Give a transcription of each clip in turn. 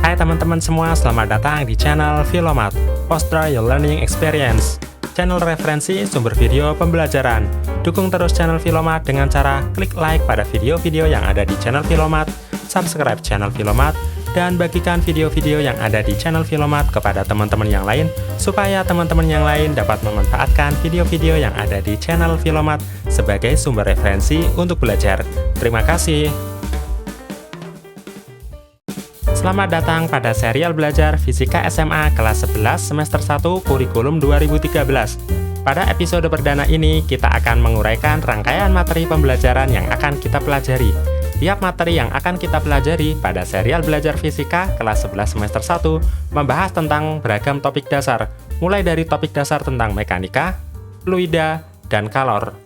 Hai teman-teman semua, selamat datang di channel Filomat, Postra Your Learning Experience, channel referensi sumber video pembelajaran. Dukung terus channel Filomat dengan cara klik like pada video-video yang ada di channel Filomat, subscribe channel Filomat, dan bagikan video-video yang ada di channel Filomat kepada teman-teman yang lain, supaya teman-teman yang lain dapat memanfaatkan video-video yang ada di channel Filomat sebagai sumber referensi untuk belajar. Terima kasih. Selamat datang pada serial belajar Fisika SMA kelas 11 semester 1 kurikulum 2013. Pada episode perdana ini, kita akan menguraikan rangkaian materi pembelajaran yang akan kita pelajari. Tiap materi yang akan kita pelajari pada serial belajar fisika kelas 11 semester 1 membahas tentang beragam topik dasar, mulai dari topik dasar tentang mekanika, fluida, dan kalor.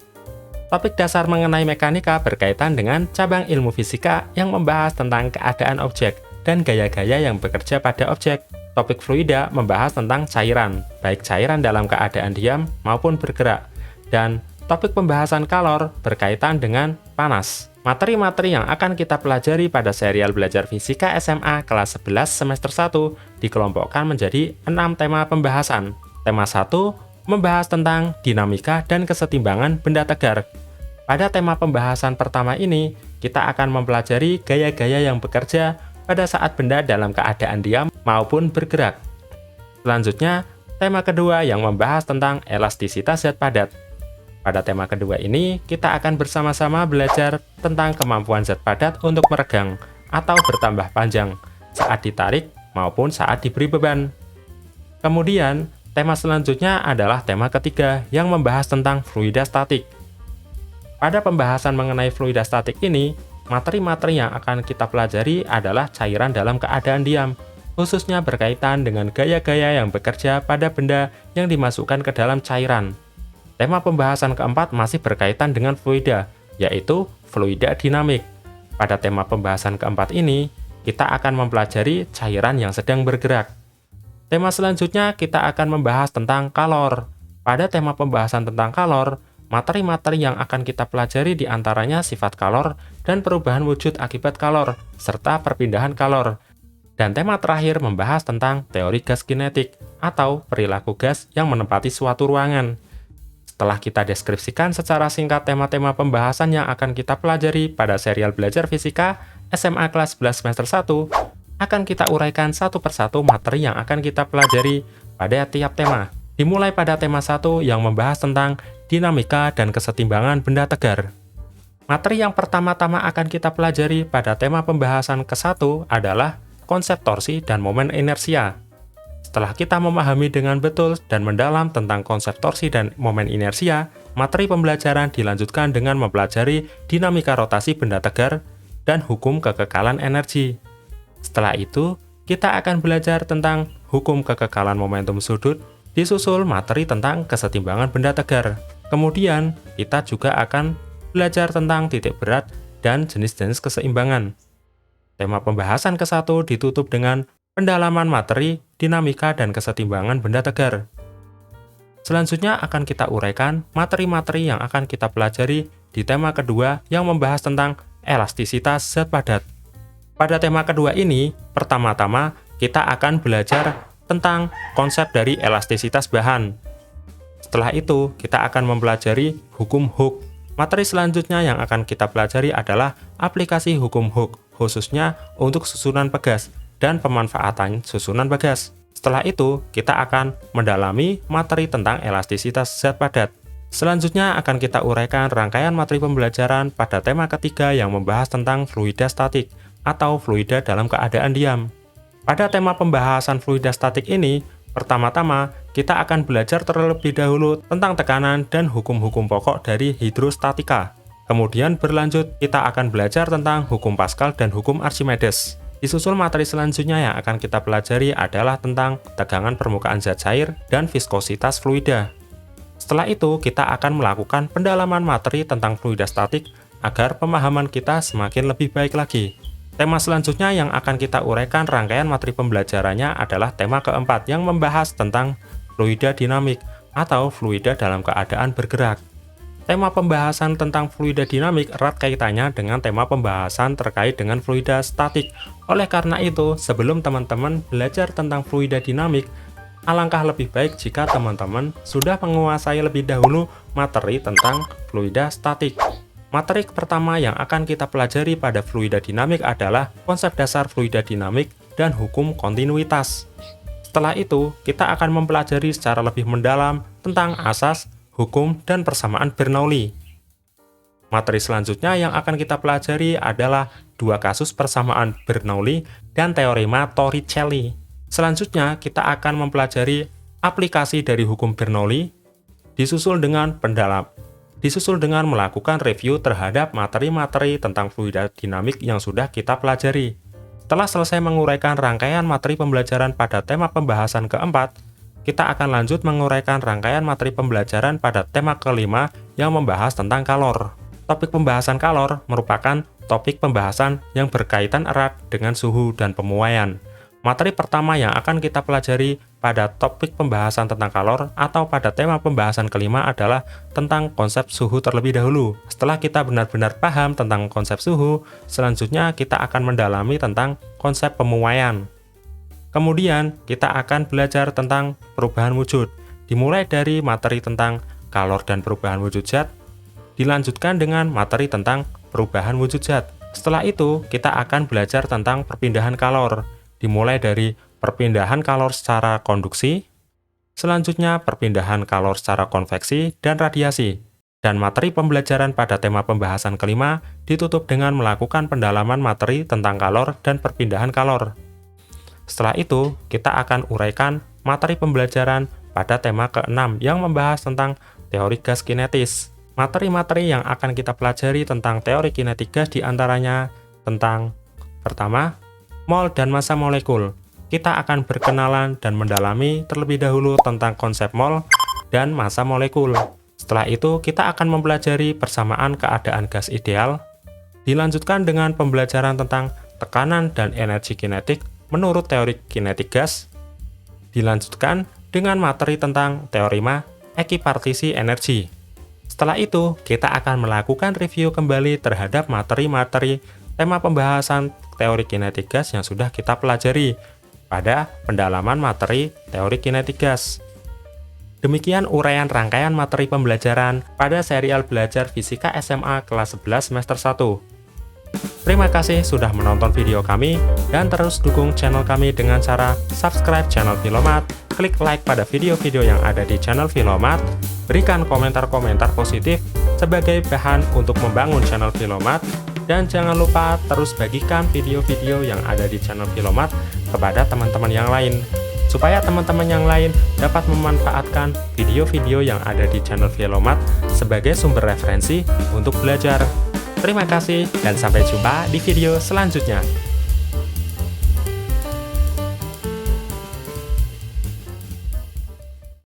Topik dasar mengenai mekanika berkaitan dengan cabang ilmu fisika yang membahas tentang keadaan objek dan gaya-gaya yang bekerja pada objek. Topik fluida membahas tentang cairan, baik cairan dalam keadaan diam maupun bergerak. Dan topik pembahasan kalor berkaitan dengan panas. Materi-materi yang akan kita pelajari pada serial belajar fisika SMA kelas 11 semester 1 dikelompokkan menjadi 6 tema pembahasan. Tema 1 membahas tentang dinamika dan kesetimbangan benda tegar. Pada tema pembahasan pertama ini, kita akan mempelajari gaya-gaya yang bekerja pada saat benda dalam keadaan diam maupun bergerak. Selanjutnya, tema kedua yang membahas tentang elastisitas zat padat. Pada tema kedua ini, kita akan bersama-sama belajar tentang kemampuan zat padat untuk meregang atau bertambah panjang saat ditarik maupun saat diberi beban. Kemudian, tema selanjutnya adalah tema ketiga yang membahas tentang fluida statik. Pada pembahasan mengenai fluida statik ini, materi-materi yang akan kita pelajari adalah cairan dalam keadaan diam, khususnya berkaitan dengan gaya-gaya yang bekerja pada benda yang dimasukkan ke dalam cairan. Tema pembahasan keempat masih berkaitan dengan fluida, yaitu fluida dinamik. Pada tema pembahasan keempat ini, kita akan mempelajari cairan yang sedang bergerak. Tema selanjutnya kita akan membahas tentang kalor. Pada tema pembahasan tentang kalor, materi-materi yang akan kita pelajari diantaranya sifat kalor dan perubahan wujud akibat kalor, serta perpindahan kalor. Dan tema terakhir membahas tentang teori gas kinetik, atau perilaku gas yang menempati suatu ruangan. Setelah kita deskripsikan secara singkat tema-tema pembahasan yang akan kita pelajari pada serial belajar fisika SMA kelas 11 semester 1, akan kita uraikan satu persatu materi yang akan kita pelajari pada tiap tema. Dimulai pada tema 1 yang membahas tentang dinamika dan kesetimbangan benda tegar. Materi yang pertama-tama akan kita pelajari pada tema pembahasan ke-1 adalah konsep torsi dan momen inersia. Setelah kita memahami dengan betul dan mendalam tentang konsep torsi dan momen inersia, materi pembelajaran dilanjutkan dengan mempelajari dinamika rotasi benda tegar dan hukum kekekalan energi. Setelah itu, kita akan belajar tentang hukum kekekalan momentum sudut, disusul materi tentang kesetimbangan benda tegar. Kemudian, kita juga akan belajar tentang titik berat dan jenis-jenis keseimbangan. Tema pembahasan ke-1 ditutup dengan pendalaman materi, dinamika, dan kesetimbangan benda tegar. Selanjutnya akan kita uraikan materi-materi yang akan kita pelajari di tema kedua yang membahas tentang elastisitas zat padat. Pada tema kedua ini, pertama-tama kita akan belajar tentang konsep dari elastisitas bahan. Setelah itu, kita akan mempelajari hukum Hooke. Materi selanjutnya yang akan kita pelajari adalah aplikasi hukum Hooke, khususnya untuk susunan pegas dan pemanfaatan susunan pegas. Setelah itu, kita akan mendalami materi tentang elastisitas zat padat. Selanjutnya akan kita uraikan rangkaian materi pembelajaran pada tema ketiga yang membahas tentang fluida statik atau fluida dalam keadaan diam. Pada tema pembahasan fluida statik ini, pertama-tama kita akan belajar terlebih dahulu tentang tekanan dan hukum-hukum pokok dari hidrostatika. Kemudian berlanjut, kita akan belajar tentang hukum Pascal dan hukum Archimedes. Disusul materi selanjutnya yang akan kita pelajari adalah tentang tegangan permukaan zat cair dan viskositas fluida. Setelah itu, kita akan melakukan pendalaman materi tentang fluida statik agar pemahaman kita semakin lebih baik lagi. Tema selanjutnya yang akan kita uraikan rangkaian materi pembelajarannya adalah tema keempat yang membahas tentang fluida dinamik atau fluida dalam keadaan bergerak. Tema pembahasan tentang fluida dinamik erat kaitannya dengan tema pembahasan terkait dengan fluida statik Oleh karena itu, sebelum teman-teman belajar tentang fluida dinamik, alangkah lebih baik jika teman-teman sudah menguasai lebih dahulu materi tentang fluida statik. Materi pertama yang akan kita pelajari pada fluida dinamik adalah konsep dasar fluida dinamik dan hukum kontinuitas. Setelah itu, kita akan mempelajari secara lebih mendalam tentang asas, hukum, dan persamaan Bernoulli. Materi selanjutnya yang akan kita pelajari adalah dua kasus persamaan Bernoulli dan teorema Torricelli. Selanjutnya, kita akan mempelajari aplikasi dari hukum Bernoulli, disusul dengan melakukan review terhadap materi-materi tentang fluida dinamik yang sudah kita pelajari. Setelah selesai menguraikan rangkaian materi pembelajaran pada tema pembahasan keempat, kita akan lanjut menguraikan rangkaian materi pembelajaran pada tema kelima yang membahas tentang kalor. Topik pembahasan kalor merupakan topik pembahasan yang berkaitan erat dengan suhu dan pemuaian. Materi pertama yang akan kita pelajari pada topik pembahasan tentang kalor atau pada tema pembahasan kelima adalah tentang konsep suhu terlebih dahulu. Setelah kita benar-benar paham tentang konsep suhu, selanjutnya kita akan mendalami tentang konsep pemuaian. Kemudian, kita akan belajar tentang perubahan wujud, dimulai dari materi tentang kalor dan perubahan wujud zat, dilanjutkan dengan materi tentang perubahan wujud zat. Setelah itu, kita akan belajar tentang perpindahan kalor, dimulai dari perpindahan kalor secara konduksi, selanjutnya perpindahan kalor secara konveksi dan radiasi. Dan materi pembelajaran pada tema pembahasan kelima ditutup dengan melakukan pendalaman materi tentang kalor dan perpindahan kalor. Setelah itu, kita akan uraikan materi pembelajaran pada tema ke-6 yang membahas tentang teori gas kinetis. Materi-materi yang akan kita pelajari tentang teori kinetik gas diantaranya tentang pertama, mol dan massa molekul. Kita akan berkenalan dan mendalami terlebih dahulu tentang konsep mol dan massa molekul. Setelah itu, kita akan mempelajari persamaan keadaan gas ideal. Dilanjutkan dengan pembelajaran tentang tekanan dan energi kinetik menurut teori kinetik gas. Dilanjutkan dengan materi tentang teorema ekipartisi energi. Setelah itu, kita akan melakukan review kembali terhadap materi-materi tema pembahasan teori kinetik gas yang sudah kita pelajari pada pendalaman materi teori kinetik gas. Demikian uraian rangkaian materi pembelajaran pada serial belajar Fisika SMA kelas 11 semester 1. Terima kasih sudah menonton video kami dan terus dukung channel kami dengan cara subscribe channel Filomat, klik like pada video-video yang ada di channel Filomat, berikan komentar-komentar positif sebagai bahan untuk membangun channel Filomat, dan jangan lupa terus bagikan video-video yang ada di channel Filomat kepada teman-teman yang lain, supaya teman-teman yang lain dapat memanfaatkan video-video yang ada di channel Filomat sebagai sumber referensi untuk belajar. Terima kasih dan sampai jumpa di video selanjutnya.